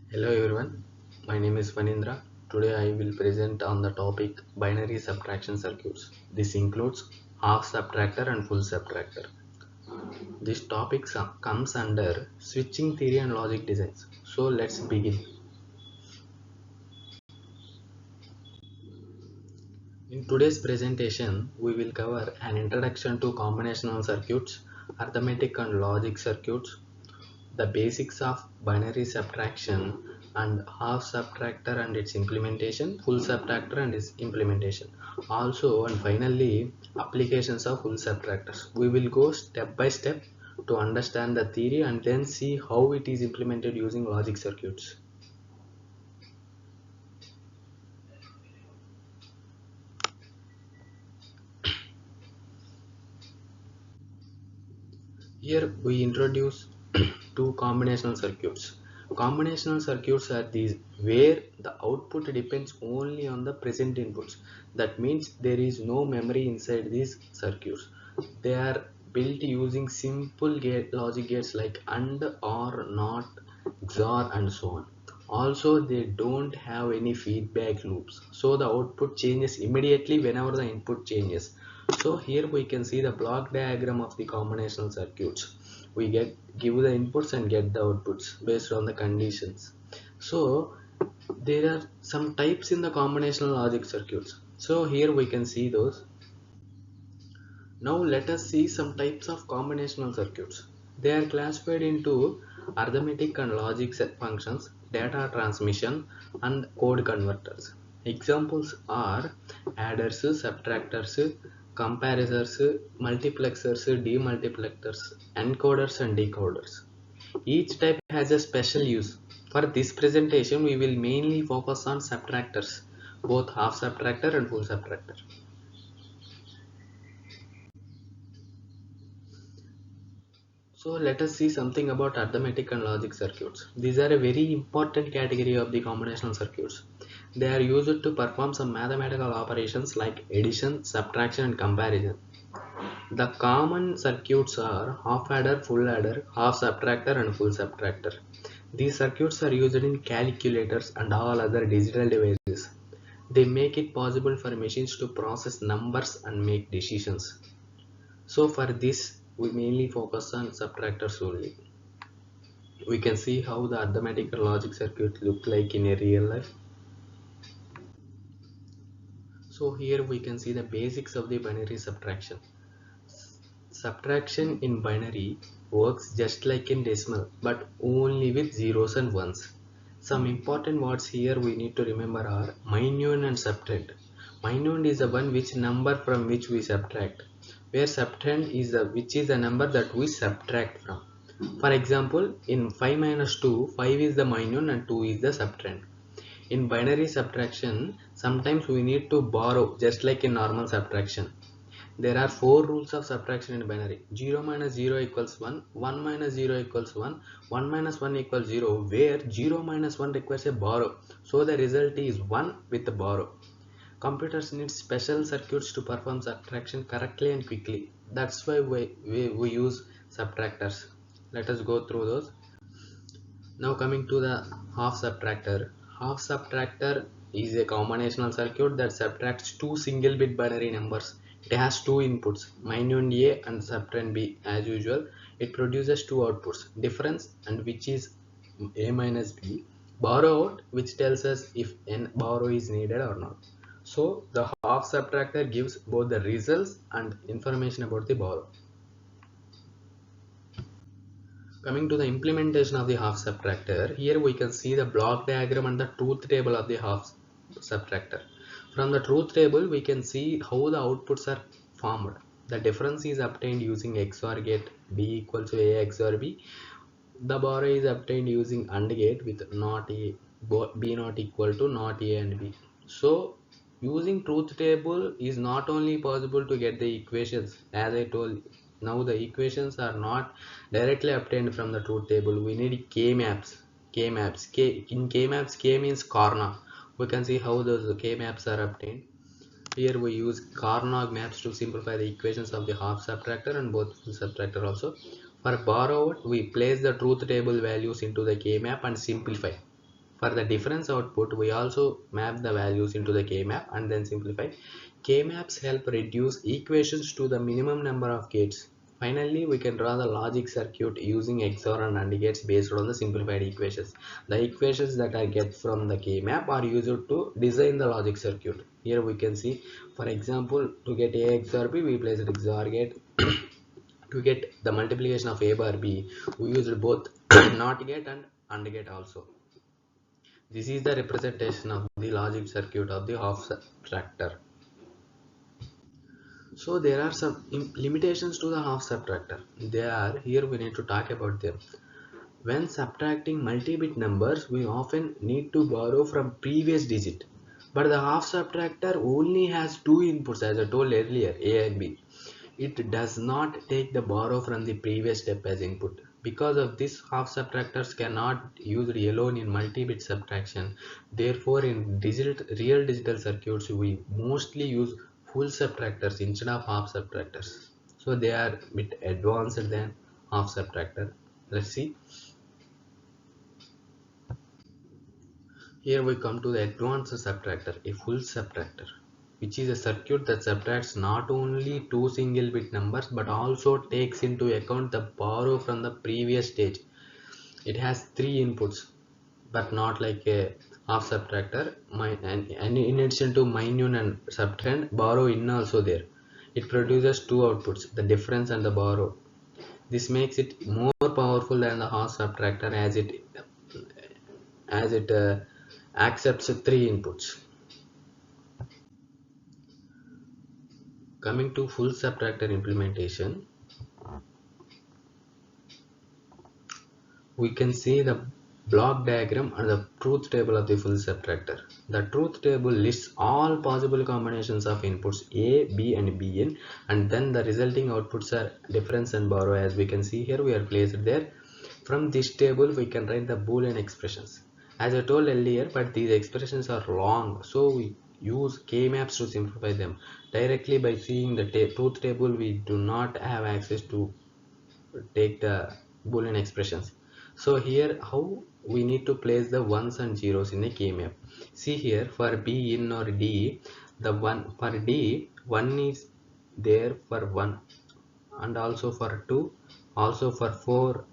Hello everyone, my name is Vanindra. Today I will present on the topic binary subtraction circuits. This includes half subtractor and full subtractor. This topic comes under switching theory and logic designs. So let's begin. In today's presentation, we will cover an introduction to combinational circuits, arithmetic and logic circuits, the basics of binary subtraction and half subtractor and its implementation, full subtractor and its implementation. Also, and finally, applications of full subtractors. We will go step by step to understand the theory and then see how it is implemented using logic circuits. Here we introduce two combinational circuits. Combinational circuits are these where the output depends only on the present inputs. That means there is no memory inside these circuits. They are built using simple logic gates like AND, OR, NOT, XOR and so on. Also, they don't have any feedback loops. So the output changes immediately whenever the input changes. So here we can see the block diagram of the combinational circuits. We give the inputs and get the outputs based on the conditions. So there are some types in the combinational logic circuits. So here we can see those. Now let us see some types of combinational circuits. They are classified into arithmetic and logic set functions, data transmission and code converters. Examples are adders, subtractors, comparisors, multiplexers, demultiplexers, encoders and decoders. Each type has a special use. For this presentation, we will mainly focus on subtractors, both half subtractor and full subtractor. So let us see something about arithmetic and logic circuits. These are a very important category of the combinational circuits. They are used to perform some mathematical operations like addition, subtraction and comparison. The common circuits are half adder, full adder, half subtractor and full subtractor. These circuits are used in calculators and all other digital devices. They make it possible for machines to process numbers and make decisions. So for this, we mainly focus on subtractors only. We can see how the arithmetic and logic circuit look like in a real life. So here we can see the basics of the binary subtraction. Subtraction in binary works just like in decimal but only with zeros and ones. Some important words here we need to remember are minuend and subtrahend. Minuend is the one which number from which we subtract, where subtrahend is the which is the number that we subtract from. For example, in 5 minus 2, 5 is the minuend and 2 is the subtrahend. In binary subtraction, sometimes we need to borrow just like in normal subtraction. There are four rules of subtraction in binary. 0 minus 0 equals 1, 1 minus 0 equals 1, 1 minus 1 equals 0, where 0 minus 1 requires a borrow. So the result is 1 with a borrow. Computers need special circuits to perform subtraction correctly and quickly. That's why we use subtractors. Let us go through those. Now coming to the half subtractor. Half subtractor is a combinational circuit that subtracts two single bit binary numbers. It has two inputs, minuend A and subtrahend B as usual. It produces two outputs, difference and which is A minus B, borrow out which tells us if n borrow is needed or not. So the half subtractor gives both the results and information about the borrow. Coming to the implementation of the half subtractor, here we can see the block diagram and the truth table of the half subtractor. From the truth table, we can see how the outputs are formed. The difference is obtained using XOR gate B equals to A XOR B. The borrow is obtained using AND gate with not A, B not equal to not A and B. So using truth table is not only possible to get the equations, as I told. Now the equations are not directly obtained from the truth table. We need K maps. K maps. In K maps, K means Karnaugh. We can see how those K maps are obtained. Here we use Karnaugh maps to simplify the equations of the half subtractor and both full subtractor also. For borrow out, we place the truth table values into the K map and simplify. For the difference output, we also map the values into the K-map and then simplify. K-maps help reduce equations to the minimum number of gates. Finally, we can draw the logic circuit using XOR and AND gates based on the simplified equations. The equations that I get from the K-map are used to design the logic circuit. Here we can see, for example, to get A XOR B, we place an XOR gate. To get the multiplication of A bar B, we used both NOT gate and AND gate also. This is the representation of the logic circuit of the half subtractor. So there are some limitations to the half subtractor. They are here, we need to talk about them. When subtracting multi-bit numbers, we often need to borrow from previous digit. But the half subtractor only has two inputs, as I told earlier, A and B. It does not take the borrow from the previous step as input. Because of this, half subtractors cannot use alone in multi-bit subtraction. Therefore, in real digital circuits, we mostly use full subtractors instead of half subtractors. So they are a bit advanced than half subtractor. Let's see. Here we come to the advanced subtractor, a full subtractor, which is a circuit that subtracts not only two single bit numbers but also takes into account the borrow from the previous stage. It has three inputs, but not like a half subtractor. And in addition to minus and subtrahend, borrow in also there. It produces two outputs, the difference and the borrow. This makes it more powerful than the half subtractor as it accepts three inputs. Coming to full subtractor implementation, we can see the block diagram and the truth table of the full subtractor. The truth table lists all possible combinations of inputs A, B and Bn, and then the resulting outputs are difference and borrow. As we can see here, we are placed there. From this table we can write the Boolean expressions. As I told earlier, but these expressions are long, so we use K-maps to simplify them. Directly by seeing the truth table, we do not have access to take the Boolean expressions. So here how we need to place the ones and zeros in a K-map. See here, for B in or D, the one for D, 1 is there for 1, and also for 2, also for 4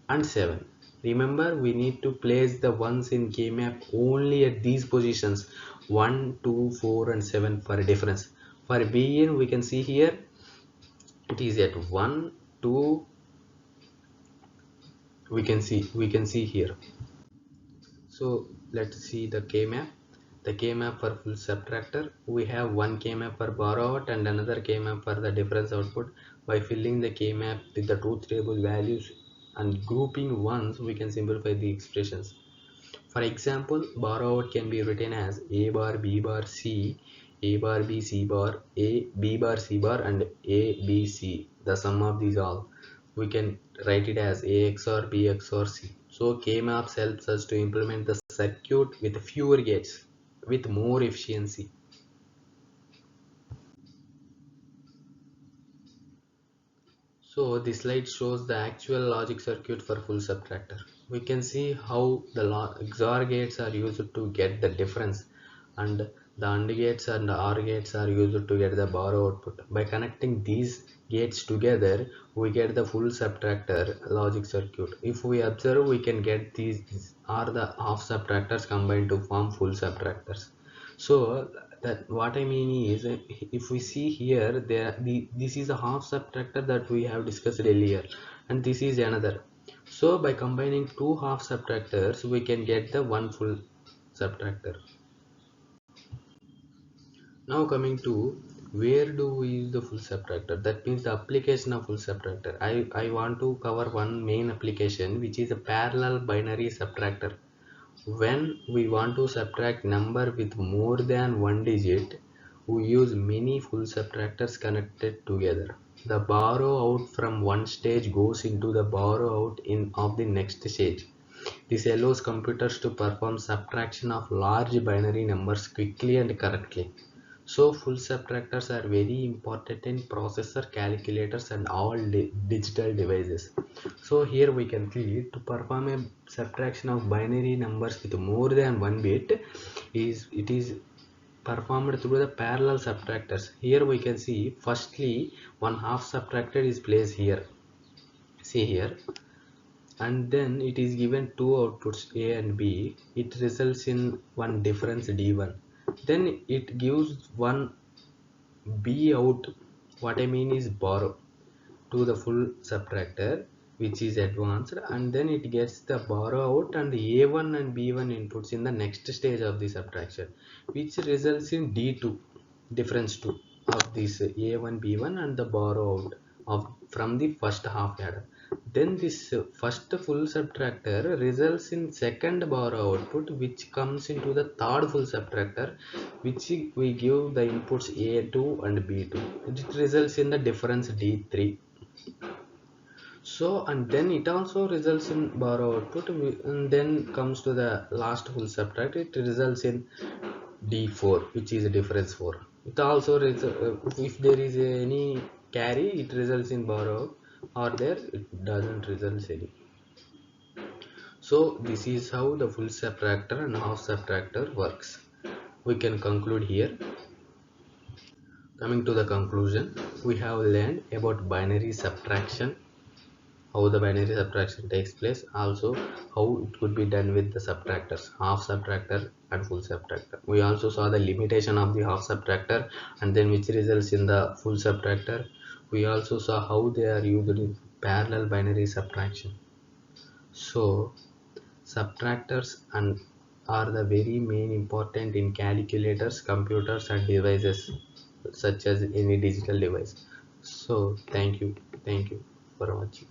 and 7. Remember, we need to place the ones in K-map only at these positions 1, 2, 4 and 7 for a difference. For B in, we can see here it is at 1, 2, we can see here. So let's see the K-map. The K-map for full subtractor, we have one K-map for borrow out and another K-map for the difference output. By filling the K-map with the truth table values and grouping ones, we can simplify the expressions. For example, borrow out can be written as A bar B bar C, A bar B C bar, A B bar C bar and A B C. The sum of these all. We can write it as A XOR B XOR C. So K-maps helps us to implement the circuit with fewer gates with more efficiency. So this slide shows the actual logic circuit for full subtractor. We can see how the XOR gates are used to get the difference, and the AND gates and the OR gates are used to get the borrow output. By connecting these gates together, we get the full subtractor logic circuit. If we observe, we can get these are the half subtractors combined to form full subtractors. So that what I mean is, if we see here, this is a half subtractor that we have discussed earlier, and this is another. So by combining two half subtractors, we can get the one full subtractor. Now coming to where do we use the full subtractor, that means the application of full subtractor. I want to cover one main application, which is a parallel binary subtractor. When we want to subtract number with more than one digit, we use many full subtractors connected together. The borrow out from one stage goes into the borrow out of the next stage. This allows computers to perform subtraction of large binary numbers quickly and correctly. So full subtractors are very important in processor, calculators and all digital devices. So here we can see, to perform a subtraction of binary numbers with more than one bit, it is performed through the parallel subtractors. Here we can see, firstly one half subtracted is placed here, see here, and then it is given two outputs A and B. It results in one difference D1. Then it gives one B out. What I mean is borrow to the full subtractor, which is advanced, and then it gets the borrow out and A1 and B1 inputs in the next stage of the subtraction, which results in D2, difference 2 of this A1 B1 and the borrow out of from the first half adder. Then this first full subtractor results in second borrow output, which comes into the third full subtractor, which we give the inputs A2 and B2. It results in the difference D3. So, and then it also results in borrow output, and then comes to the last full subtract, it results in D4, which is a difference 4. It also if there is any carry, it results in borrow, or there it doesn't result any. So this is how the full subtractor and half subtractor works. We can conclude here. Coming to the conclusion, we have learned about binary subtraction, how the binary subtraction takes place, also how it could be done with the subtractors, half subtractor and full subtractor. We also saw the limitation of the half subtractor and then which results in the full subtractor. We also saw how they are used in parallel binary subtraction. So subtractors and are the very main important in calculators, computers and devices such as any digital device. So thank you for watching.